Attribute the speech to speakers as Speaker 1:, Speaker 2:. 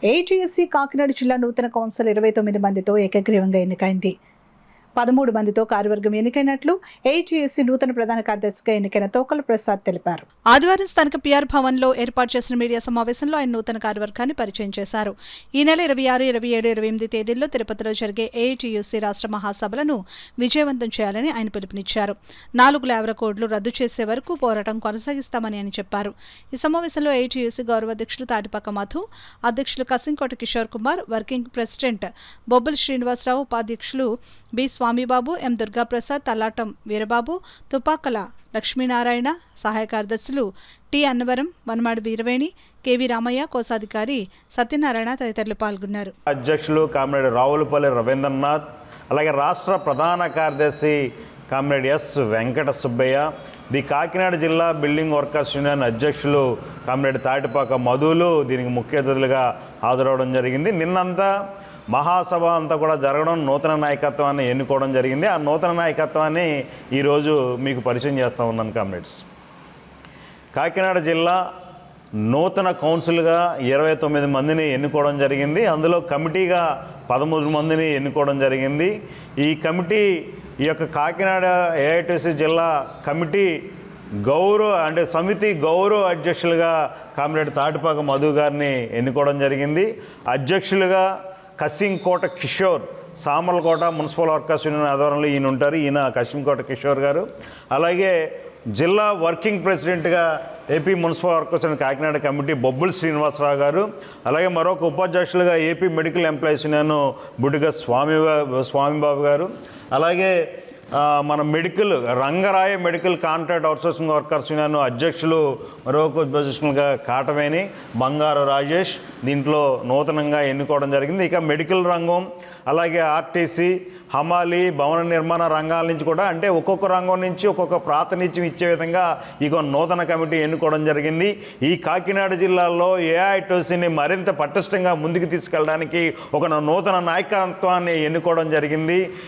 Speaker 1: ఏజీఎస్సీ కాకినాడ జిల్లా నూతన కౌన్సిల్ 29 మందితో ఏకగ్రీవంగా ఎన్నికైంది. 13 మందితో కార్యవర్గం ఎన్నికైనట్లు ఏజీఎస్సీ నూతన ప్రధాన కార్యదర్శిగా ఎన్నికైన తోకల ప్రసాద్ తెలిపారు. ఆదివారం స్థానిక పిఆర్ భవన్లో ఏర్పాటు చేసిన మీడియా సమావేశంలో ఆయన నూతన కార్యవర్గాన్ని పరిచయం చేశారు. ఈ నెల 26, 27, 28 తేదీల్లో తిరుపతిలో జరిగే ఏజీఎస్సీ రాష్ట్ర మహాసభలను విజయవంతం చేయాలని ఆయన పిలుపునిచ్చారు. 4 లేబర్ కోడ్లు రద్దు చేసే వరకు పోరాటం కొనసాగిస్తామని ఆయన చెప్పారు. ఈ సమావేశంలో ఏజీఎస్సీ గౌరవ అధ్యక్షులు తాటిపాక మధు, అధ్యక్షులు కసింకోట కిషోర్ కుమార్, వర్కింగ్ ప్రెసిడెంట్ బొబ్బుల శ్రీనివాసరావు, ఉపాధ్యక్షులు బి స్వామిబాబు, ఎం దుర్గాప్రసాద్, తల్లాటం వీరబాబు, తుపాకల లక్ష్మీనారాయణ, సహాయ కార్యదర్శులు టి అన్నవరం, వనమాడి వీరవేణి, కెవి రామయ్య, కోశాధికారి సత్యనారాయణ తదితరులు పాల్గొన్నారు.
Speaker 2: అధ్యక్షులు కామ్రేడ్ రావులపల్లి రవీంద్రనాథ్, అలాగే రాష్ట్ర ప్రధాన కార్యదర్శి comrade yes Venkata Subbaiah, the Kakinada జిల్లా బిల్డింగ్ వర్కర్స్ యూనియన్ అధ్యక్షులు కామ్రేడ్ తాటిపాక మధులు దీనికి ముఖ్య అతిథులుగా హాజరవడం జరిగింది. నిన్నంతా మహాసభ అంతా కూడా జరగడం, నూతన నాయకత్వాన్ని ఎన్నుకోవడం జరిగింది. ఆ నూతన నాయకత్వాన్ని ఈరోజు మీకు పరిచయం చేస్తూ ఉన్నాను. కామ్రేడ్స్, కాకినాడ జిల్లా నూతన కౌన్సిల్గా 29 మందిని ఎన్నుకోవడం జరిగింది. అందులో కమిటీగా 13 మందిని ఎన్నుకోవడం జరిగింది. ఈ కమిటీ ఈ యొక్క కాకినాడ ఏఐటీసీ జిల్లా కమిటీ సమితి గౌరవ అధ్యక్షులుగా కామ్రేడ్ తాటిపాక మధు గారిని ఎన్నుకోవడం జరిగింది. అధ్యక్షులుగా Kasimkota Kishore, Samarlakota municipal workers union ఆధ్వర్యంలో ఈయన ఉంటారు. ఈయన కసింకోట కిషోర్ గారు. అలాగే జిల్లా వర్కింగ్ ప్రెసిడెంట్గా AP municipal workers union Kakinada committee Bobbula Srinivasarao గారు. అలాగే మరొక ఉపాధ్యక్షులుగా AP medical employees union Buddiga Swamibabu గారు. అలాగే మన Rangaraya medical contract outsourcing workers union అధ్యక్షులు మరొక ఉపాధ్యక్షులుగా కాటవేణి బంగారు రాజేష్ దీంట్లో నూతనంగా ఎన్నుకోవడం జరిగింది. ఇక మెడికల్ రంగం, అలాగే ఆర్టీసీ, హమాలి, భవన నిర్మాణ రంగాల నుంచి కూడా, అంటే ఒక్కొక్క రంగం నుంచి ఒక్కొక్క ప్రాతినిధ్యం ఇచ్చే విధంగా ఇక నూతన కమిటీ ఎన్నుకోవడం జరిగింది. ఈ కాకినాడ జిల్లాలో ఏఐటీసీని మరింత పటిష్టంగా ముందుకు తీసుకెళ్ళడానికి ఒక నూతన నాయకత్వాన్ని ఎన్నుకోవడం జరిగింది.